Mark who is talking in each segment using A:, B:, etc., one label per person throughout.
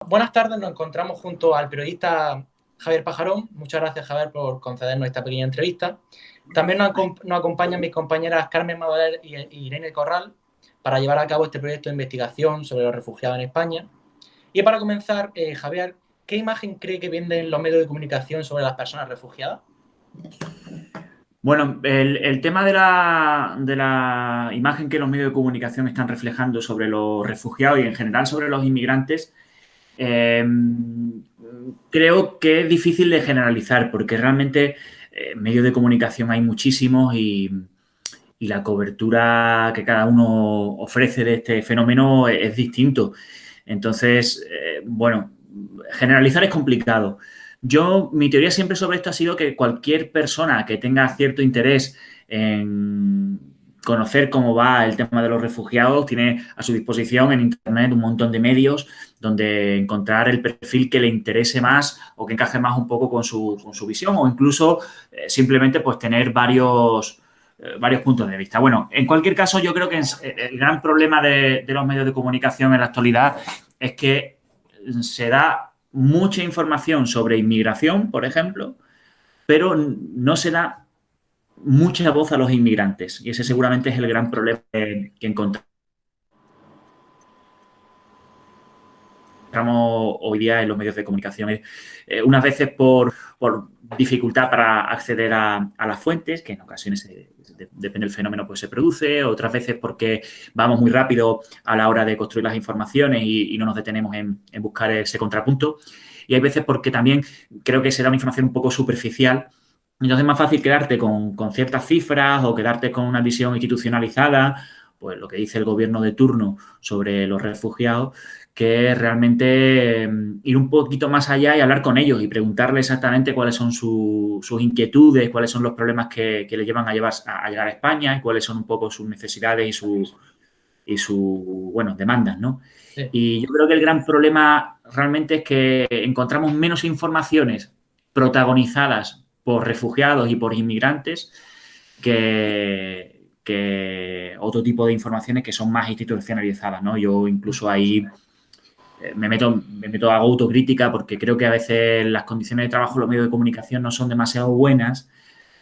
A: buenas tardes. Nos encontramos junto al periodista Javier Pajarón. Muchas gracias, Javier, por concedernos esta pequeña entrevista. También nos acompañan mis compañeras Carmen Madalena y Irene Corral para llevar a cabo este proyecto de investigación sobre los refugiados en España. Y para comenzar, Javier, ¿qué imagen cree que venden los medios de comunicación sobre las personas refugiadas?
B: Bueno, el tema de la imagen que los medios de comunicación están reflejando sobre los refugiados y en general sobre los inmigrantes, creo que es difícil de generalizar porque realmente medios de comunicación hay muchísimos y la cobertura que cada uno ofrece de este fenómeno es distinto. Entonces, bueno, generalizar es complicado. Mi teoría siempre sobre esto ha sido que cualquier persona que tenga cierto interés en conocer cómo va el tema de los refugiados tiene a su disposición en Internet un montón de medios donde encontrar el perfil que le interese más o que encaje más un poco con su visión o incluso simplemente pues tener varios puntos de vista. Bueno, en cualquier caso, yo creo que el gran problema de los medios de comunicación en la actualidad es que se da mucha información sobre inmigración, por ejemplo, pero no se da mucha voz a los inmigrantes. Y ese seguramente es el gran problema que encontramos hoy día en los medios de comunicación. Unas veces por dificultad para acceder a las fuentes, que en ocasiones, depende del fenómeno, pues se produce, otras veces porque vamos muy rápido a la hora de construir las informaciones y no nos detenemos en buscar ese contrapunto. Y hay veces porque también creo que se da una información un poco superficial. Entonces es más fácil quedarte con ciertas cifras o quedarte con una visión institucionalizada, pues lo que dice el gobierno de turno sobre los refugiados, que es realmente ir un poquito más allá y hablar con ellos y preguntarles exactamente cuáles son sus inquietudes, cuáles son los problemas que les llevan a llegar a España y cuáles son un poco sus necesidades y sus demandas, ¿no?
A: Sí.
B: Y yo creo que el gran problema realmente es que encontramos menos informaciones protagonizadas por refugiados y por inmigrantes que otro tipo de informaciones que son más institucionalizadas, ¿no? Yo incluso ahí me meto, hago autocrítica porque creo que a veces las condiciones de trabajo en los medios de comunicación no son demasiado buenas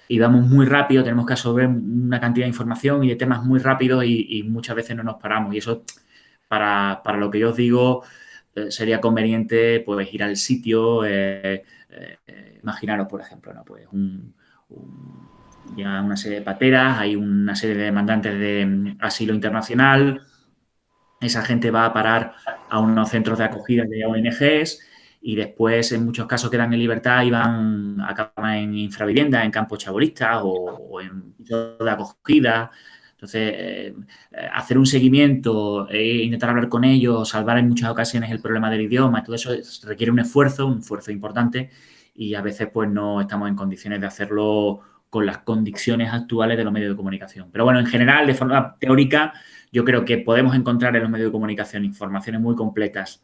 B: y vamos muy rápido, tenemos que absorber una cantidad de información y de temas muy rápidos y muchas veces no nos paramos. Y eso, para lo que yo os digo, sería conveniente pues ir al sitio, imaginaros, por ejemplo, ¿no? Pues llega una serie de pateras, hay una serie de demandantes de asilo internacional. Esa gente va a parar a unos centros de acogida de ONGs y después, en muchos casos, quedan en libertad y acaban en infraviviendas, en campos chabolistas o en pisos de acogida. Entonces, hacer un seguimiento, intentar hablar con ellos, salvar en muchas ocasiones el problema del idioma, todo eso requiere un esfuerzo importante y a veces pues no estamos en condiciones de hacerlo con las condiciones actuales de los medios de comunicación. Pero bueno, en general, de forma teórica, yo creo que podemos encontrar en los medios de comunicación informaciones muy completas,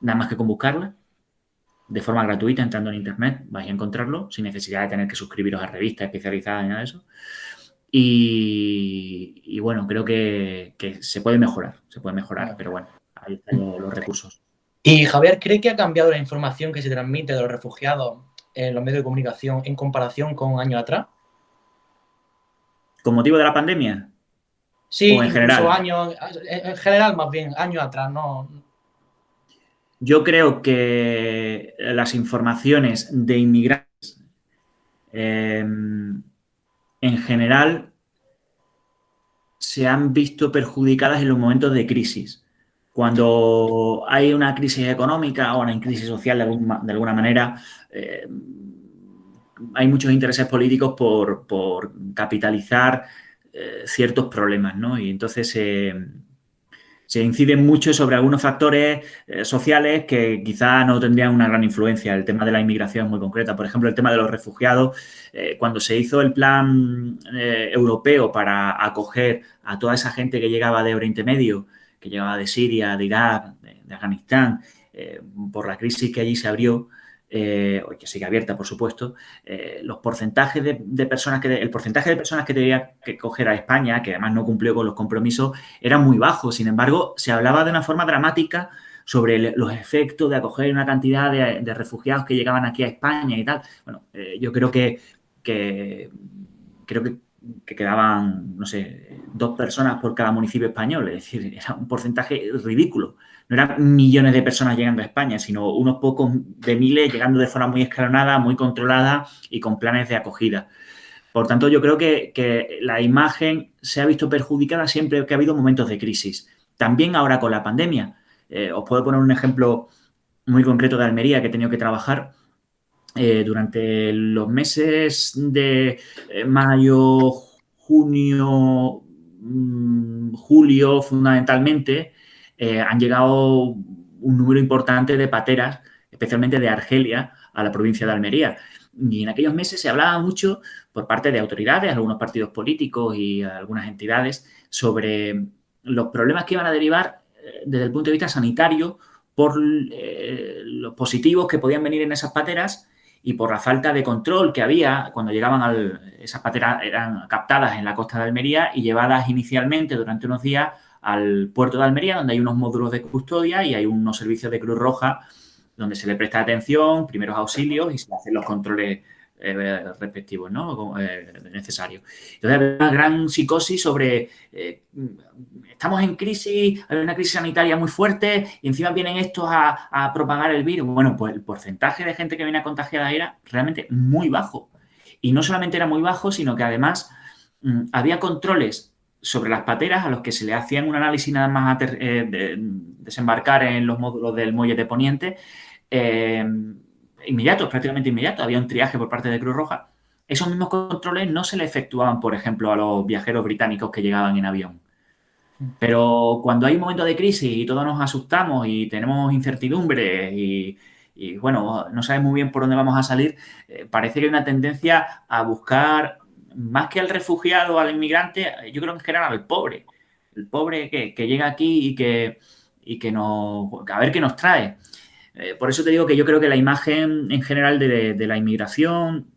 B: nada más que con buscarlas, de forma gratuita, entrando en Internet, vais a encontrarlo, sin necesidad de tener que suscribiros a revistas especializadas ni nada de eso. Y bueno, creo que se puede mejorar, pero bueno, ahí están los recursos.
A: Y Javier, ¿cree que ha cambiado la información que se transmite de los refugiados en los medios de comunicación en comparación con años atrás?
B: ¿Con motivo de la pandemia?
A: Sí,
B: ¿O en
A: incluso
B: general?
A: años, en general más bien, años atrás, no.
B: Yo creo que las informaciones de inmigrantes en general se han visto perjudicadas en los momentos de crisis. Cuando hay una crisis económica o una crisis social de alguna manera, hay muchos intereses políticos por capitalizar ciertos problemas, ¿no? Y entonces se inciden mucho sobre algunos factores sociales que quizá no tendrían una gran influencia. El tema de la inmigración es muy concreta. Por ejemplo, el tema de los refugiados. Cuando se hizo el plan europeo para acoger a toda esa gente que llegaba de Oriente Medio, que llegaba de Siria, de Irak, de Afganistán, por la crisis que allí se abrió, que sigue abierta, por supuesto, los porcentajes de personas el porcentaje de personas que tenía que coger a España, que además no cumplió con los compromisos, era muy bajo. Sin embargo, se hablaba de una forma dramática sobre los efectos de acoger una cantidad de refugiados que llegaban aquí a España y tal. Bueno, yo creo creo que quedaban, no sé, 2 personas por cada municipio español, es decir, era un porcentaje ridículo. No eran millones de personas llegando a España, sino unos pocos de miles llegando de forma muy escalonada, muy controlada y con planes de acogida. Por tanto, yo creo que la imagen se ha visto perjudicada siempre que ha habido momentos de crisis. También ahora con la pandemia. Os puedo poner un ejemplo muy concreto de Almería que he tenido que trabajar. Durante los meses de mayo, junio, julio, fundamentalmente, han llegado un número importante de pateras, especialmente de Argelia, a la provincia de Almería. Y en aquellos meses se hablaba mucho por parte de autoridades, algunos partidos políticos y algunas entidades sobre los problemas que iban a derivar desde el punto de vista sanitario por los positivos que podían venir en esas pateras y por la falta de control que había cuando llegaban esas pateras eran captadas en la costa de Almería y llevadas inicialmente durante unos días al puerto de Almería, donde hay unos módulos de custodia y hay unos servicios de Cruz Roja donde se le presta atención, primeros auxilios y se hacen los controles respectivos, ¿no? Necesarios. Entonces, hay una gran psicosis sobre estamos en crisis, hay una crisis sanitaria muy fuerte y encima vienen estos a propagar el virus. Bueno, pues el porcentaje de gente que viene contagiada era realmente muy bajo. Y no solamente era muy bajo, sino que además había controles sobre las pateras a los que se le hacían un análisis nada más desembarcar en los módulos del muelle de Poniente, inmediatos, prácticamente inmediatos. Había un triaje por parte de Cruz Roja. Esos mismos controles no se le efectuaban, por ejemplo, a los viajeros británicos que llegaban en avión. Pero cuando hay un momento de crisis y todos nos asustamos y tenemos incertidumbre y bueno, no sabes muy bien por dónde vamos a salir, parece que hay una tendencia a buscar, más que al refugiado, al inmigrante, yo creo que en general al pobre. El pobre que llega aquí y que a ver qué nos trae. Por eso te digo que yo creo que la imagen en general de la inmigración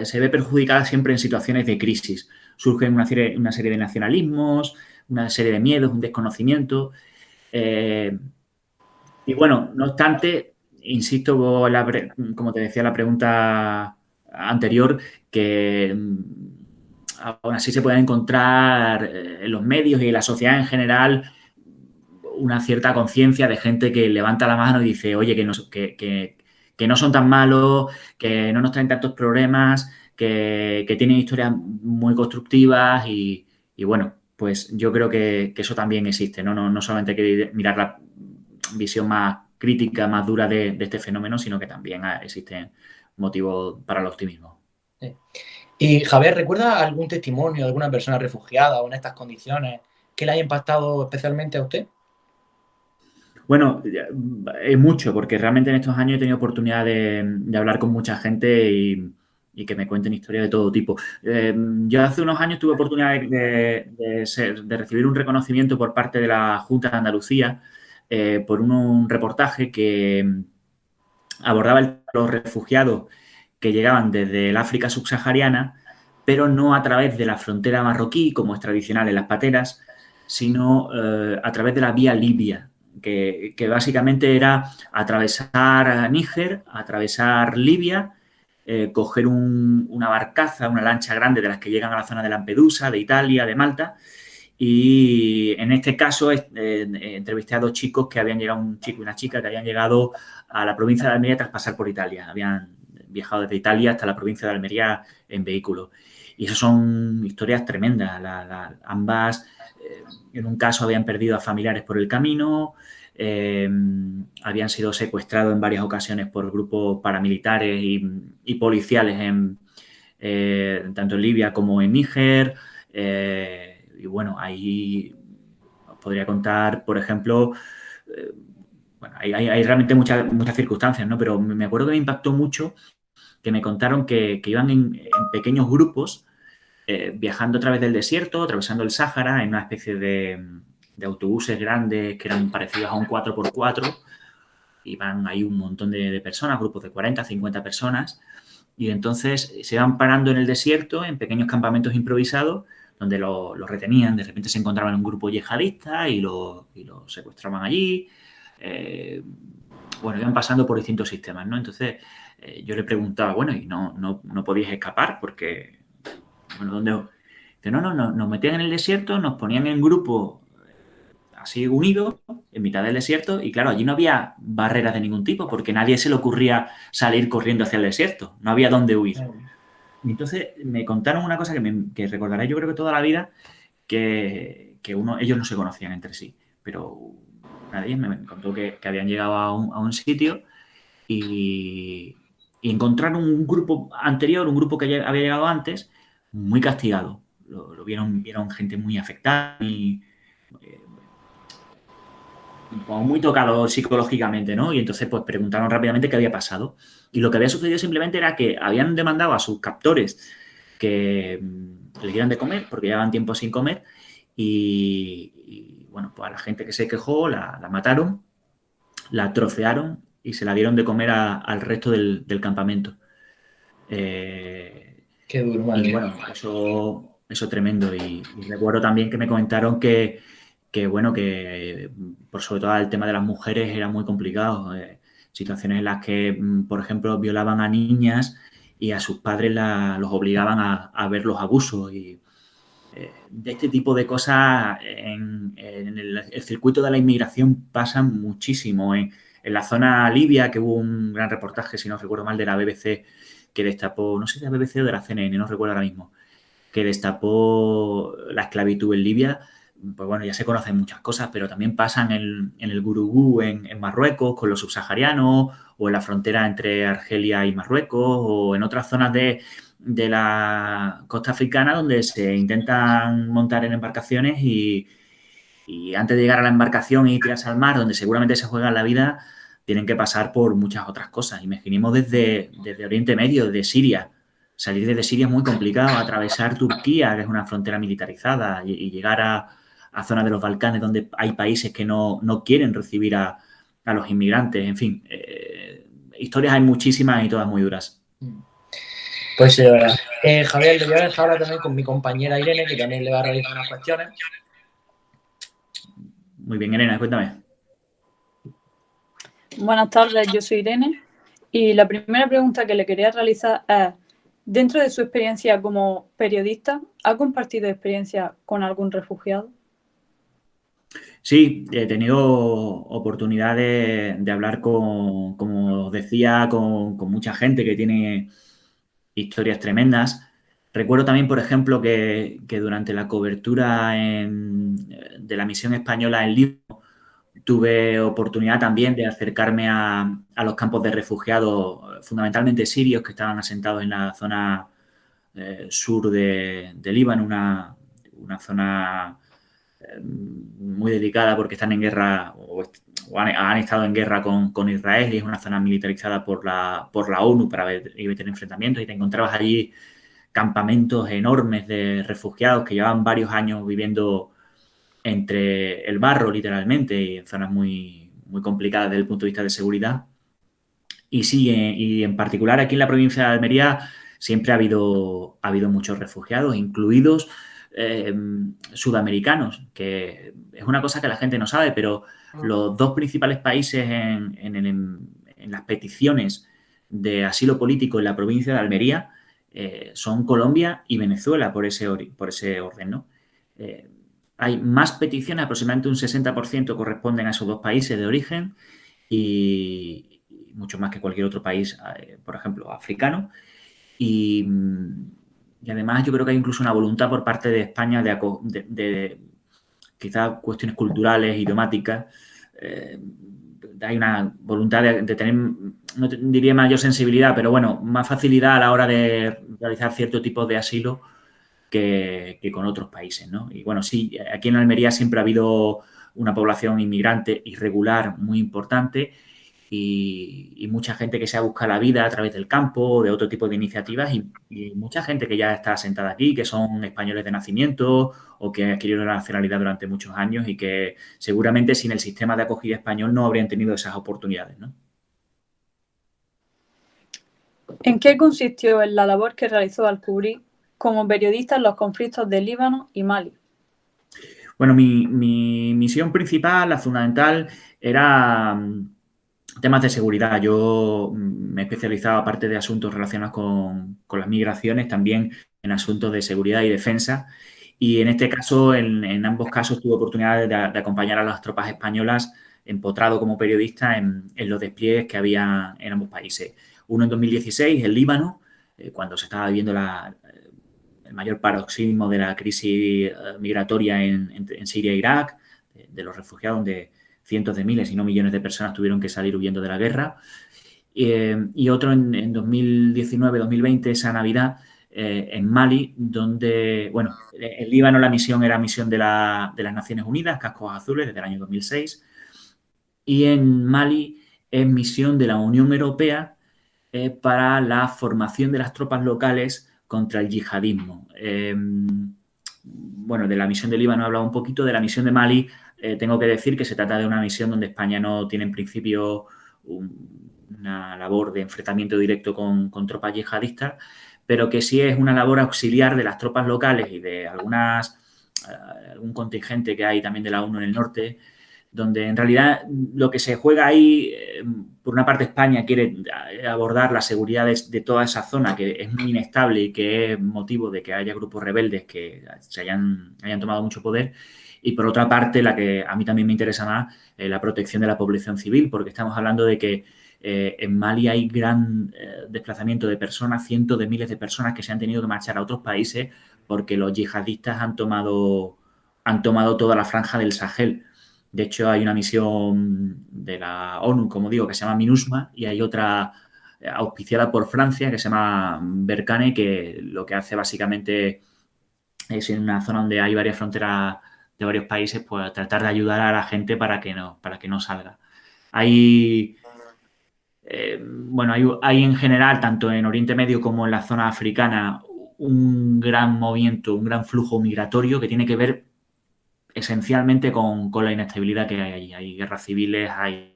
B: se ve perjudicada siempre en situaciones de crisis. Surgen una serie de nacionalismos, una serie de miedos, un desconocimiento. Y bueno, no obstante, insisto, como te decía la pregunta anterior, que aún así se pueden encontrar en los medios y en la sociedad en general una cierta conciencia de gente que levanta la mano y dice, oye, que no son tan malos, que no nos traen tantos problemas, que tienen historias muy constructivas y bueno, pues yo creo que eso también existe, ¿no? No solamente hay que mirar la visión más crítica, más dura de este fenómeno, sino que también existen motivos para el optimismo.
A: Sí. Y Javier, ¿recuerda algún testimonio de alguna persona refugiada o en estas condiciones que le haya impactado especialmente a usted?
B: Bueno, es mucho, porque realmente en estos años he tenido oportunidad de hablar con mucha gente y que me cuenten historias de todo tipo. Yo hace unos años tuve oportunidad de recibir un reconocimiento por parte de la Junta de Andalucía por un reportaje que abordaba los refugiados que llegaban desde el África subsahariana, pero no a través de la frontera marroquí, como es tradicional en las pateras, sino a través de la vía libia, que básicamente era atravesar Níger, atravesar Libia, coger una barcaza, una lancha grande de las que llegan a la zona de Lampedusa, de Italia, de Malta, y en este caso entrevisté a 2 chicos que habían llegado, un chico y una chica que habían llegado a la provincia de Almería tras pasar por Italia. Habían viajado desde Italia hasta la provincia de Almería en vehículo. Y eso son historias tremendas. Ambas, en un caso, habían perdido a familiares por el camino, habían sido secuestrados en varias ocasiones por grupos paramilitares y policiales tanto en Libia como en Níger. Y bueno, ahí os podría contar, por ejemplo, bueno, hay realmente muchas circunstancias, ¿no? Pero me acuerdo que me impactó mucho que me contaron que iban en pequeños grupos viajando a través del desierto, atravesando el Sáhara en una especie de autobuses grandes que eran parecidos a un 4x4. Iban ahí un montón de personas, grupos de 40, 50 personas, y entonces se iban parando en el desierto, en pequeños campamentos improvisados, donde los retenían. De repente se encontraban un grupo yihadista y lo secuestraban allí. bueno, iban pasando por distintos sistemas, ¿no? Entonces, yo le preguntaba, bueno, ¿y no podíais escapar? Porque, bueno, ¿dónde...? Dice, no, nos metían en el desierto, nos ponían en grupo así unidos, en mitad del desierto, y claro, allí no había barreras de ningún tipo, porque nadie se le ocurría salir corriendo hacia el desierto, no había dónde huir. Y entonces me contaron una cosa que recordaré yo creo que toda la vida, que ellos no se conocían entre sí, pero una de ellas me contó que habían llegado a un sitio y encontraron un grupo anterior, un grupo que había llegado antes, muy castigado. Lo vieron gente muy afectada y como muy tocado psicológicamente, ¿no? Y entonces pues preguntaron rápidamente qué había pasado. Y lo que había sucedido simplemente era que habían demandado a sus captores que le dieran de comer, porque llevaban tiempo sin comer, y bueno, pues a la gente que se quejó la mataron, la trocearon y se la dieron de comer al resto del campamento.
A: Qué duro, madre
B: Y
A: mía.
B: bueno, eso tremendo. Y recuerdo también que me comentaron que bueno, que por sobre todo el tema de las mujeres era muy complicado. Situaciones en las que, por ejemplo, violaban a niñas y a sus padres los obligaban a ver los abusos. Y de este tipo de cosas en el circuito de la inmigración pasan muchísimo. En la zona libia, que hubo un gran reportaje, si no recuerdo mal, de la BBC, que destapó, no sé si de la BBC o de la CNN, no recuerdo ahora mismo, que destapó la esclavitud en Libia. Pues bueno, ya se conocen muchas cosas, pero también pasan en el Gurugú, en Marruecos, con los subsaharianos, o en la frontera entre Argelia y Marruecos, o en otras zonas de la costa africana donde se intentan montar en embarcaciones y antes de llegar a la embarcación y tirarse al mar, donde seguramente se juega la vida, tienen que pasar por muchas otras cosas. Imaginemos desde Oriente Medio, desde Siria. Salir desde Siria es muy complicado, atravesar Turquía, que es una frontera militarizada, y llegar a zonas de los Balcanes donde hay países que no quieren recibir a los inmigrantes. En fin, historias hay muchísimas y todas muy duras.
A: Pues sí, de verdad. Javier, le voy a dejar ahora también con mi compañera Irene, que también le va a realizar unas cuestiones.
B: Muy bien, Elena, cuéntame.
C: Buenas tardes, yo soy Irene y la primera pregunta que le quería realizar es, dentro de su experiencia como periodista, ¿ha compartido experiencia con algún refugiado?
B: Sí, he tenido oportunidad de hablar como decía, con mucha gente que tiene historias tremendas. Recuerdo también, por ejemplo, que durante la cobertura de la misión española en Líbano tuve oportunidad también de acercarme a los campos de refugiados, fundamentalmente sirios, que estaban asentados en la zona sur de Líbano, una zona muy delicada porque están en guerra o han estado en guerra con Israel y es una zona militarizada por la ONU para evitar enfrentamientos y te encontrabas allí campamentos enormes de refugiados que llevaban varios años viviendo entre el barro literalmente y en zonas muy complicadas desde el punto de vista de seguridad. Y sí, y en particular aquí en la provincia de Almería siempre ha habido muchos refugiados, incluidos sudamericanos, que es una cosa que la gente no sabe, pero los dos principales países en las peticiones de asilo político en la provincia de Almería son Colombia y Venezuela por ese orden, ¿no? Hay más peticiones, aproximadamente un 60% corresponden a esos dos países de origen y mucho más que cualquier otro país, por ejemplo, africano. Y además yo creo que hay incluso una voluntad por parte de España de quizás cuestiones culturales, idiomáticas. Hay una voluntad de tener, no diría mayor sensibilidad, pero bueno, más facilidad a la hora de realizar cierto tipo de asilo que con otros países, ¿no? Y bueno, sí, aquí en Almería siempre ha habido una población inmigrante irregular muy importante y mucha gente que se ha buscado la vida a través del campo, de otro tipo de iniciativas y mucha gente que ya está asentada aquí, que son españoles de nacimiento o que adquirieron la nacionalidad durante muchos años y que seguramente sin el sistema de acogida español no habrían tenido esas oportunidades, ¿no?
C: ¿En qué consistió en la labor que realizó al cubrir como periodista en los conflictos de Líbano y Mali?
B: Bueno, mi misión principal, la fundamental, era temas de seguridad. Yo me especializaba, aparte de asuntos relacionados con las migraciones, también en asuntos de seguridad y defensa. Y en este caso, en ambos casos, tuve oportunidad de acompañar a las tropas españolas empotrado como periodista en los despliegues que había en ambos países. Uno en 2016, en Líbano, cuando se estaba viviendo el mayor paroxismo de la crisis migratoria en Siria e Irak, de los refugiados, donde cientos de miles, si no millones de personas tuvieron que salir huyendo de la guerra. Y otro en 2019-2020, esa Navidad, en Mali, donde, bueno, en Líbano la misión era misión de las Naciones Unidas, Cascos Azules, desde el año 2006, y en Mali es misión de la Unión Europea para la formación de las tropas locales contra el yihadismo. Bueno, de la misión de Líbano he hablado un poquito, de la misión de Mali tengo que decir que se trata de una misión donde España no tiene en principio una labor de enfrentamiento directo con tropas yihadistas, pero que sí es una labor auxiliar de las tropas locales y de algún contingente que hay también de la ONU en el norte, donde en realidad lo que se juega ahí, por una parte España quiere abordar la seguridad de toda esa zona que es muy inestable y que es motivo de que haya grupos rebeldes que hayan tomado mucho poder, y por otra parte, la que a mí también me interesa más, la protección de la población civil, porque estamos hablando de que en Mali hay gran desplazamiento de personas, cientos de miles de personas que se han tenido que marchar a otros países porque los yihadistas han tomado toda la franja del Sahel. De hecho, hay una misión de la ONU, como digo, que se llama MINUSMA, y hay otra auspiciada por Francia que se llama Berkane, que lo que hace básicamente es, en una zona donde hay varias fronteras de varios países, pues tratar de ayudar a la gente para que no salga. Bueno, hay en general, tanto en Oriente Medio como en la zona africana, un gran movimiento, un gran flujo migratorio que tiene que ver esencialmente con la inestabilidad que hay allí. Hay guerras civiles, hay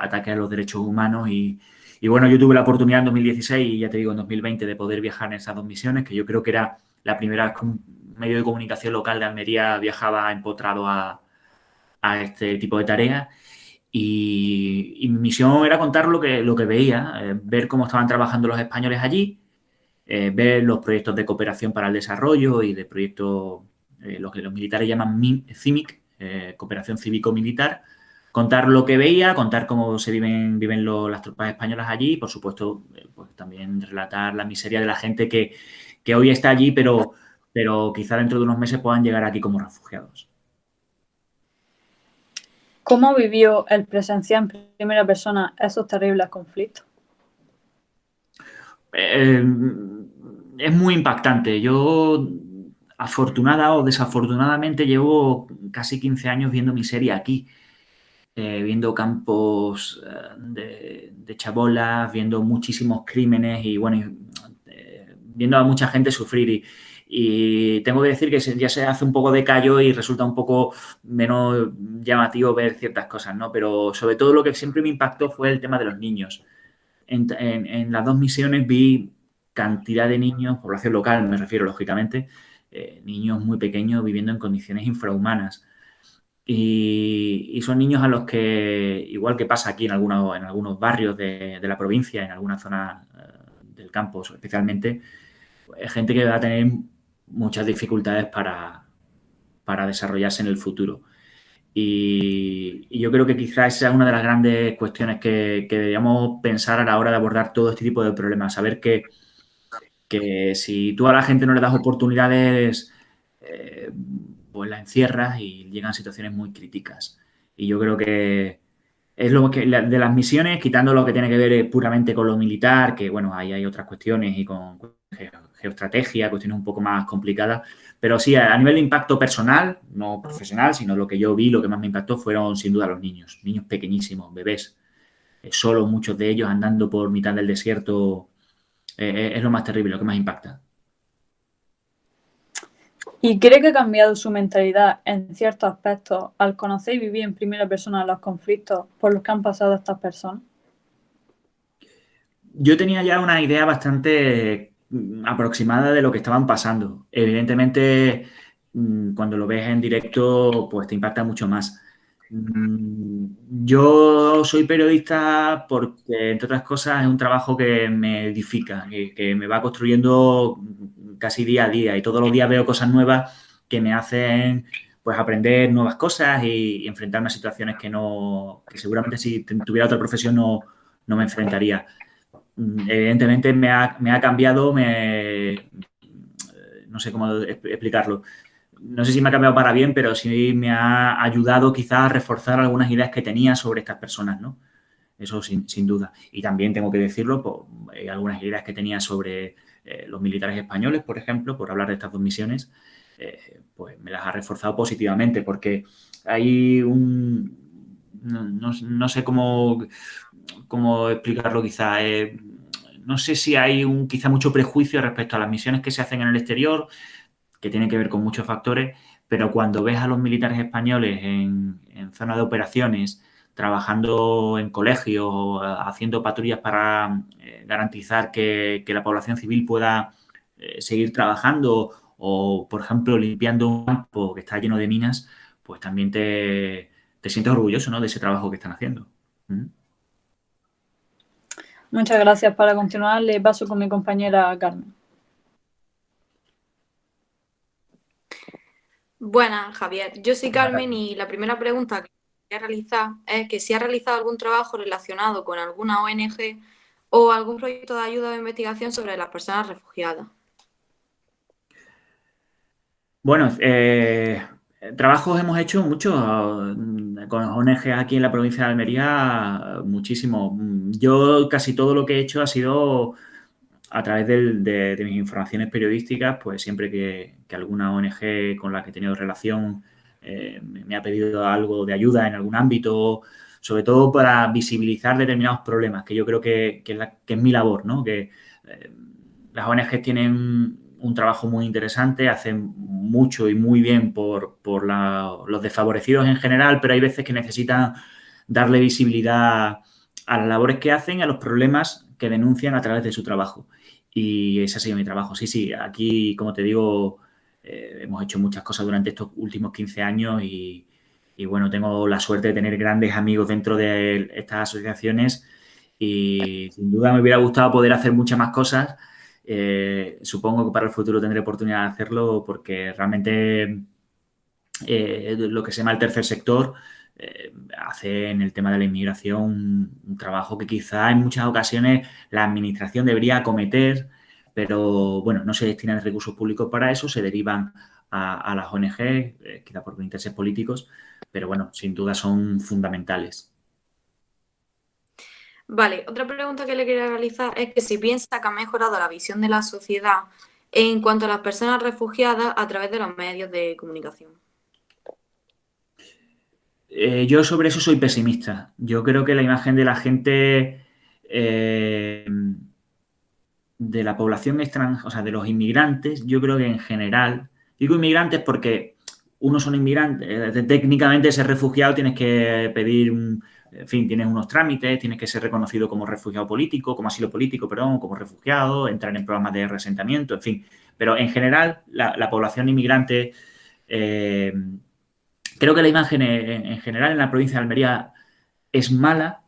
B: ataques a los derechos humanos y bueno, yo tuve la oportunidad en 2016 y ya te digo en 2020 de poder viajar en esas dos misiones, que yo creo que era la primera vez que un medio de comunicación local de Almería viajaba empotrado a este tipo de tareas. Y mi misión era contar lo que veía, ver cómo estaban trabajando los españoles allí, ver los proyectos de cooperación para el desarrollo y de proyectos, lo que los militares llaman CIMIC, cooperación cívico-militar, contar lo que veía, contar cómo se viven las tropas españolas allí y, por supuesto, pues también relatar la miseria de la gente que hoy está allí, pero quizá dentro de unos meses puedan llegar aquí como refugiados.
C: ¿Cómo vivió el presenciar en primera persona esos terribles conflictos?
B: Es muy impactante. Yo, afortunada o desafortunadamente, llevo casi 15 años viendo miseria aquí, viendo campos de chabolas, viendo muchísimos crímenes y, bueno, viendo a mucha gente sufrir. Y tengo que decir que ya se hace un poco de callo y resulta un poco menos llamativo ver ciertas cosas, ¿no? Pero sobre todo lo que siempre me impactó fue el tema de los niños. En las dos misiones vi cantidad de niños, población local me refiero lógicamente, niños muy pequeños viviendo en condiciones infrahumanas. Y son niños a los que, igual que pasa aquí en algunos barrios de la provincia, en alguna zona del campo especialmente, es gente que va a tener muchas dificultades para desarrollarse en el futuro. Y yo creo que quizás esa es una de las grandes cuestiones que deberíamos pensar a la hora de abordar todo este tipo de problemas. Saber que si tú a la gente no le das oportunidades, pues la encierras y llegan situaciones muy críticas. Y yo creo que es lo que de las misiones, quitando lo que tiene que ver puramente con lo militar, que bueno, ahí hay otras cuestiones y con geoestrategia, cuestiones un poco más complicadas. Pero sí, a nivel de impacto personal, no profesional, sino lo que yo vi, lo que más me impactó fueron sin duda los niños pequeñísimos, bebés, solo muchos de ellos andando por mitad del desierto, es lo más terrible, lo que más impacta.
C: ¿Y cree que ha cambiado su mentalidad en ciertos aspectos al conocer y vivir en primera persona los conflictos por los que han pasado estas personas?
B: Yo tenía ya una idea bastante aproximada de lo que estaban pasando. Evidentemente, cuando lo ves en directo, pues te impacta mucho más. Yo soy periodista porque, entre otras cosas, es un trabajo que me edifica, que me va construyendo casi día a día y todos los días veo cosas nuevas que me hacen pues aprender nuevas cosas y enfrentarme a situaciones que seguramente si tuviera otra profesión no me enfrentaría. Evidentemente me ha cambiado, no sé cómo explicarlo. No sé si me ha cambiado para bien, pero sí me ha ayudado quizás a reforzar algunas ideas que tenía sobre estas personas, ¿no? Eso sin duda. Y también tengo que decirlo, pues, algunas ideas que tenía sobre los militares españoles, por ejemplo, por hablar de estas dos misiones, pues me las ha reforzado positivamente, porque hay no sé cómo explicarlo quizá. No sé si hay quizá mucho prejuicio respecto a las misiones que se hacen en el exterior, que tienen que ver con muchos factores, pero cuando ves a los militares españoles en zona de operaciones, trabajando en colegios, haciendo patrullas para garantizar que la población civil pueda seguir trabajando o, por ejemplo, limpiando un campo que está lleno de minas, pues también te sientes orgulloso, ¿no?, de ese trabajo que están haciendo. ¿Mm?
C: Muchas gracias. Para continuar, le paso con mi compañera Carmen.
D: Buenas, Javier. Yo soy Carmen y la primera pregunta que quería realizar es que si has realizado algún trabajo relacionado con alguna ONG o algún proyecto de ayuda o investigación sobre las personas refugiadas.
B: Bueno, trabajos hemos hecho muchos con ONG aquí en la provincia de Almería, muchísimo. Yo casi todo lo que he hecho ha sido a través de mis informaciones periodísticas, pues siempre que alguna ONG con la que he tenido relación me ha pedido algo de ayuda en algún ámbito, sobre todo para visibilizar determinados problemas, que yo creo que es mi labor, ¿no? Que las ONG tienen un trabajo muy interesante, hacen mucho y muy bien por los desfavorecidos en general, pero hay veces que necesitan darle visibilidad a las labores que hacen y a los problemas que denuncian a través de su trabajo. Y ese ha sido mi trabajo. Sí, aquí, como te digo, hemos hecho muchas cosas durante estos últimos 15 años y bueno, tengo la suerte de tener grandes amigos dentro de estas asociaciones y sin duda me hubiera gustado poder hacer muchas más cosas. Supongo que para el futuro tendré oportunidad de hacerlo porque realmente lo que se llama el tercer sector hace en el tema de la inmigración un trabajo que quizá en muchas ocasiones la administración debería acometer, pero bueno, no se destinan recursos públicos para eso, se derivan a las ONG, quizá por intereses políticos, pero bueno, sin duda son fundamentales.
D: Vale, otra pregunta que le quería realizar es que si piensa que ha mejorado la visión de la sociedad en cuanto a las personas refugiadas a través de los medios de comunicación.
B: Yo sobre eso soy pesimista. Yo creo que la imagen de la gente, de la población extranjera, o sea, de los inmigrantes, yo creo que en general, digo inmigrantes porque unos son inmigrantes, técnicamente ser refugiado tienes que pedir, en fin, tienes unos trámites, tienes que ser reconocido como refugiado político, como asilo político, perdón, como refugiado, entrar en programas de reasentamiento, en fin. Pero en general, la población inmigrante, creo que la imagen en general en la provincia de Almería es mala.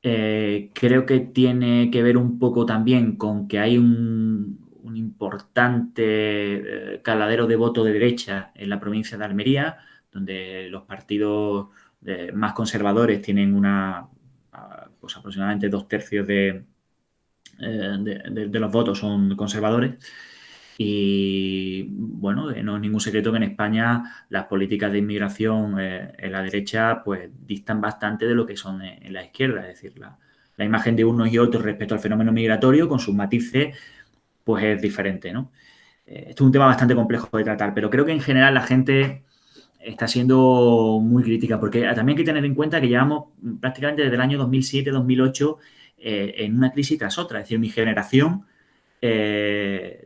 B: Creo que tiene que ver un poco también con que hay un importante caladero de voto de derecha en la provincia de Almería, donde los partidos más conservadores tienen pues aproximadamente 2/3 de los votos son conservadores. Y bueno, no es ningún secreto que en España las políticas de inmigración en la derecha pues distan bastante de lo que son en la izquierda. Es decir, la imagen de unos y otros respecto al fenómeno migratorio con sus matices pues es diferente, ¿no? Esto es un tema bastante complejo de tratar, pero creo que en general la gente está siendo muy crítica porque también hay que tener en cuenta que llevamos prácticamente desde el año 2007-2008 en una crisis tras otra. Es decir, mi generación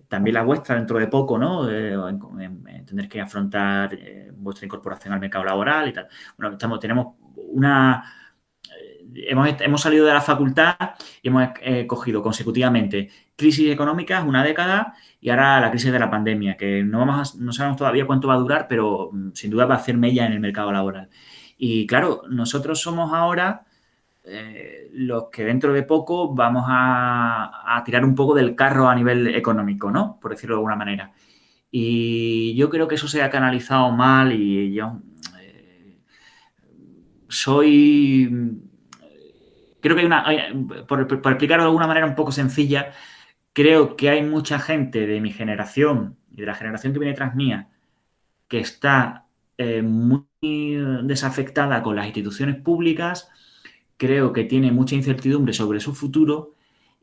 B: también la vuestra dentro de poco, ¿no? En tener que afrontar vuestra incorporación al mercado laboral y tal. Bueno, tenemos una hemos salido de la facultad y hemos cogido consecutivamente crisis económicas, una década, y ahora la crisis de la pandemia, que no sabemos todavía cuánto va a durar, pero sin duda va a hacer mella en el mercado laboral. Y claro, nosotros somos ahora los que dentro de poco vamos a tirar un poco del carro a nivel económico, ¿no? Por decirlo de alguna manera. Y yo creo que eso se ha canalizado mal y yo creo que por explicarlo de alguna manera un poco sencilla, creo que hay mucha gente de mi generación y de la generación que viene tras mía que está muy desafectada con las instituciones públicas, creo que tiene mucha incertidumbre sobre su futuro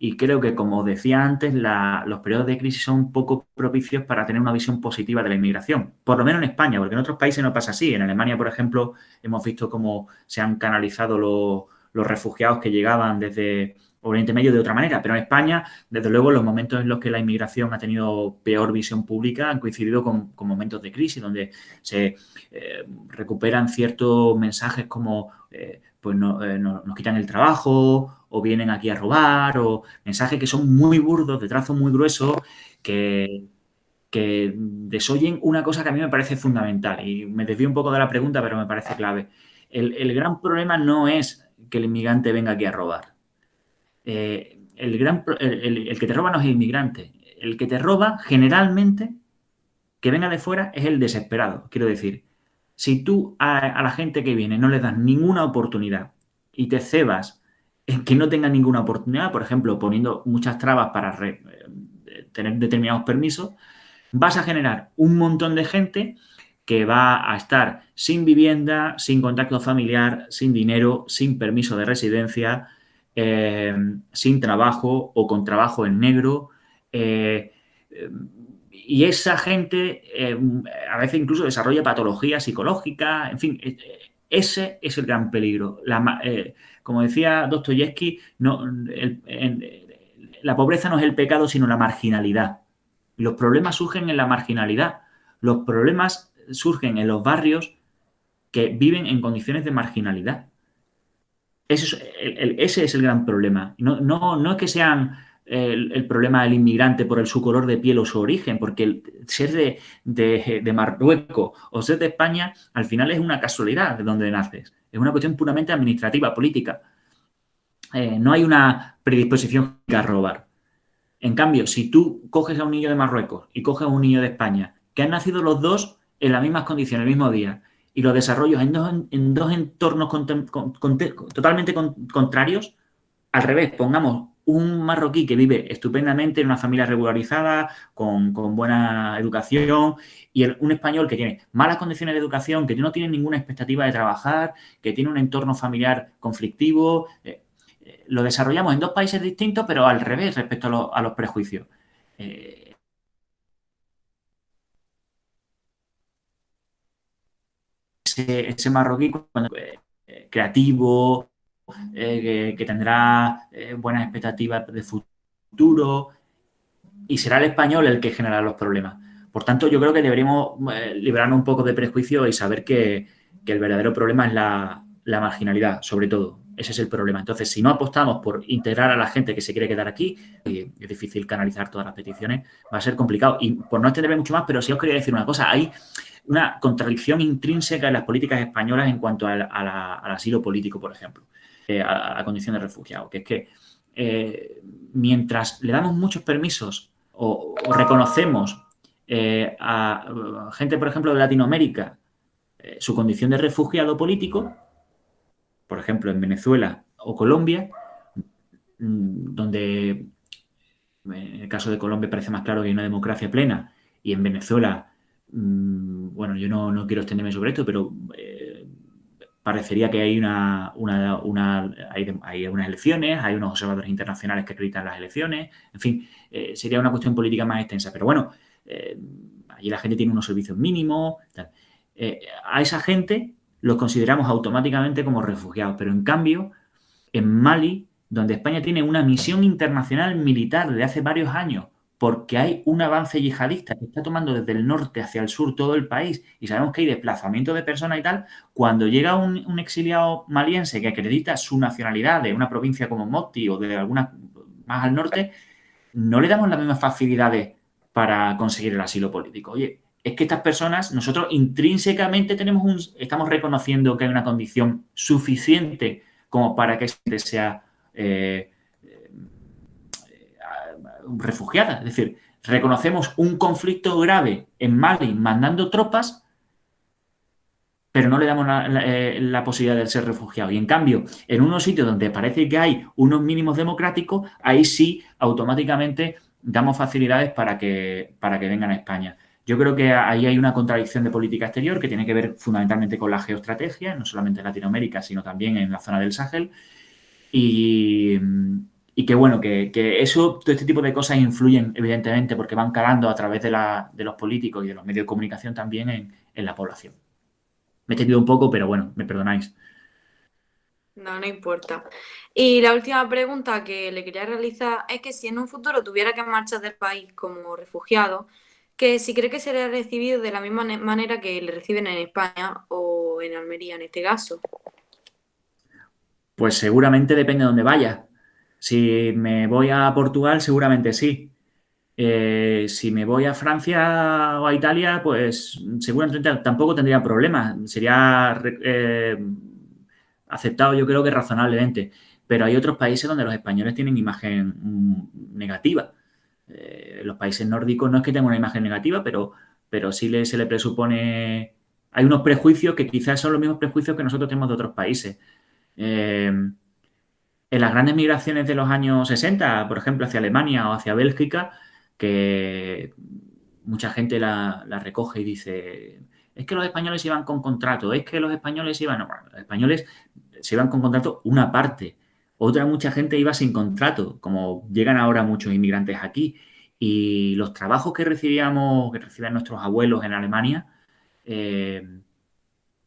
B: y creo que, como decía antes, los periodos de crisis son poco propicios para tener una visión positiva de la inmigración, por lo menos en España, porque en otros países no pasa así. En Alemania, por ejemplo, hemos visto cómo se han canalizado los refugiados que llegaban desde Oriente Medio de otra manera, pero en España, desde luego, los momentos en los que la inmigración ha tenido peor visión pública han coincidido con momentos de crisis, donde se recuperan ciertos mensajes como pues nos quitan el trabajo o vienen aquí a robar, o mensajes que son muy burdos, de trazo muy grueso, que desoyen una cosa que a mí me parece fundamental. Y me desvío un poco de la pregunta, pero me parece clave. El gran problema no es que el inmigrante venga aquí a robar. El que te roba no es el inmigrante. El que te roba, generalmente, que venga de fuera, es el desesperado. Quiero decir, si tú a la gente que viene no le das ninguna oportunidad y te cebas en que no tenga ninguna oportunidad, por ejemplo, poniendo muchas trabas para tener determinados permisos, vas a generar un montón de gente que va a estar sin vivienda, sin contacto familiar, sin dinero, sin permiso de residencia, sin trabajo o con trabajo en negro. Y esa gente a veces incluso desarrolla patologías psicológicas. En fin, ese es el gran peligro. Como decía Dostoyevsky, la pobreza no es el pecado, sino la marginalidad. Los problemas surgen en la marginalidad. Los problemas surgen en los barrios que viven en condiciones de marginalidad. Ese es el gran problema. No es que sean el problema del inmigrante por su color de piel o su origen, porque ser de Marruecos o ser de España al final es una casualidad de donde naces. Es una cuestión puramente administrativa, política. No hay una predisposición a robar. En cambio, si tú coges a un niño de Marruecos y coges a un niño de España, que han nacido los dos en las mismas condiciones, el mismo día, y los desarrollos en dos entornos totalmente contrarios, al revés, pongamos un marroquí que vive estupendamente en una familia regularizada, con buena educación, y un español que tiene malas condiciones de educación, que no tiene ninguna expectativa de trabajar, que tiene un entorno familiar conflictivo. Lo desarrollamos en dos países distintos, pero al revés respecto a los prejuicios. Ese marroquí creativo, que tendrá buenas expectativas de futuro, y será el español el que generará los problemas. Por tanto, yo creo que deberíamos librarnos un poco de prejuicio y saber que el verdadero problema es la marginalidad, sobre todo. Ese es el problema. Entonces, si no apostamos por integrar a la gente que se quiere quedar aquí, y es difícil canalizar todas las peticiones, va a ser complicado. Y por no extenderme mucho más, pero sí os quería decir una cosa. Hay una contradicción intrínseca en las políticas españolas en cuanto al asilo político, por ejemplo, a la condición de refugiado, que es que mientras le damos muchos permisos o reconocemos a gente, por ejemplo, de Latinoamérica, su condición de refugiado político, por ejemplo, en Venezuela o Colombia, donde en el caso de Colombia parece más claro que hay una democracia plena, y en Venezuela, bueno, yo no quiero extenderme sobre esto, pero parecería que hay hay unas elecciones, hay unos observadores internacionales que acreditan las elecciones, en fin, sería una cuestión política más extensa, pero bueno, allí la gente tiene unos servicios mínimos, tal. A esa gente los consideramos automáticamente como refugiados, pero en cambio, en Mali, donde España tiene una misión internacional militar desde hace varios años porque hay un avance yihadista que está tomando desde el norte hacia el sur todo el país y sabemos que hay desplazamiento de personas y tal, cuando llega un exiliado maliense que acredita su nacionalidad de una provincia como Mopti o de alguna más al norte, no le damos las mismas facilidades para conseguir el asilo político. Oye, es que estas personas, nosotros intrínsecamente estamos reconociendo que hay una condición suficiente como para que sea refugiada. Es decir, reconocemos un conflicto grave en Mali mandando tropas, pero no le damos la posibilidad de ser refugiado. Y en cambio, en unos sitios donde parece que hay unos mínimos democráticos, ahí sí automáticamente damos facilidades para que vengan a España. Yo creo que ahí hay una contradicción de política exterior que tiene que ver fundamentalmente con la geoestrategia, no solamente en Latinoamérica, sino también en la zona del Sahel. Y que bueno, que todo este tipo de cosas influyen, evidentemente, porque van calando a través de los políticos y de los medios de comunicación también en la población. Me he extendido un poco, pero bueno, me perdonáis.
D: No importa. Y la última pregunta que le quería realizar es que si en un futuro tuviera que marchar del país como refugiado, que si cree que sería recibido de la misma manera que le reciben en España o en Almería en este caso.
B: Pues seguramente depende de dónde vaya. Si me voy a Portugal, seguramente sí. Si me voy a Francia o a Italia, pues seguramente tampoco tendría problemas. Sería aceptado, yo creo que razonablemente. Pero hay otros países donde los españoles tienen imagen negativa. Los países nórdicos no es que tengan una imagen negativa, pero sí se le presupone... Hay unos prejuicios que quizás son los mismos prejuicios que nosotros tenemos de otros países. En las grandes migraciones de los años 60, por ejemplo, hacia Alemania o hacia Bélgica, que mucha gente la recoge y dice, es que los españoles iban con contrato, es que los españoles iban... No, bueno, los españoles se iban con contrato una parte, mucha gente iba sin contrato, como llegan ahora muchos inmigrantes aquí. Y los trabajos que reciben nuestros abuelos en Alemania,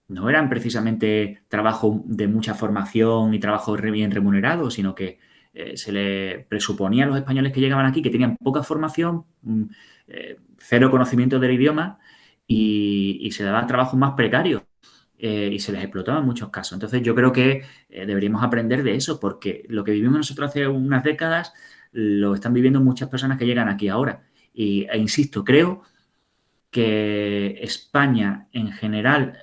B: no eran precisamente trabajo de mucha formación y trabajo bien remunerado, sino que se le presuponía a los españoles que llegaban aquí que tenían poca formación, cero conocimiento del idioma y se daban trabajos más precarios y se les explotaba en muchos casos. Entonces yo creo que deberíamos aprender de eso, porque lo que vivimos nosotros hace unas décadas lo están viviendo muchas personas que llegan aquí ahora. E insisto, creo que España en general,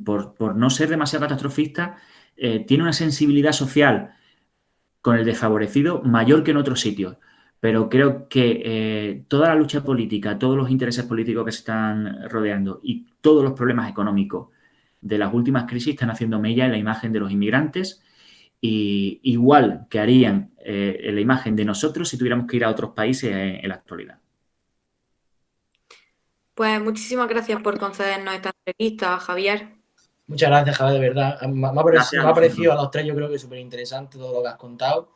B: por no ser demasiado catastrofista, tiene una sensibilidad social con el desfavorecido mayor que en otros sitios. Pero creo que toda la lucha política, todos los intereses políticos que se están rodeando y todos los problemas económicos de las últimas crisis están haciendo mella en la imagen de los inmigrantes, y igual que harían en la imagen de nosotros si tuviéramos que ir a otros países en la actualidad.
D: Pues muchísimas gracias por concedernos esta entrevista, Javier.
A: Muchas gracias, Javier, de verdad. Me ha parecido a los tres, yo creo que súper interesante todo lo que has contado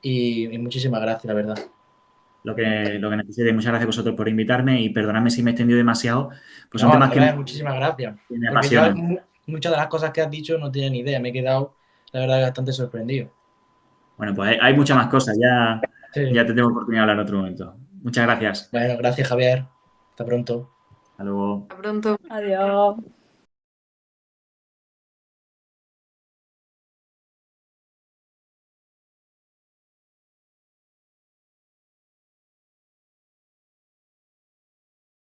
A: y muchísimas gracias, la verdad.
B: Lo que necesite. Muchas gracias a vosotros por invitarme y perdonadme si me he extendido demasiado. Pues
A: son
B: temas que
A: muchísimas gracias.
B: Me apasionan.
A: Muchas de las cosas que has dicho no tenía ni idea. Me he quedado, la verdad, bastante sorprendido.
B: Bueno, pues hay muchas más cosas. Ya
A: Sí.
B: te tengo oportunidad de hablar en otro momento. Muchas gracias.
A: Bueno, gracias, Javier. Hasta pronto.
B: Hasta luego.
D: Hasta pronto.
C: Adiós.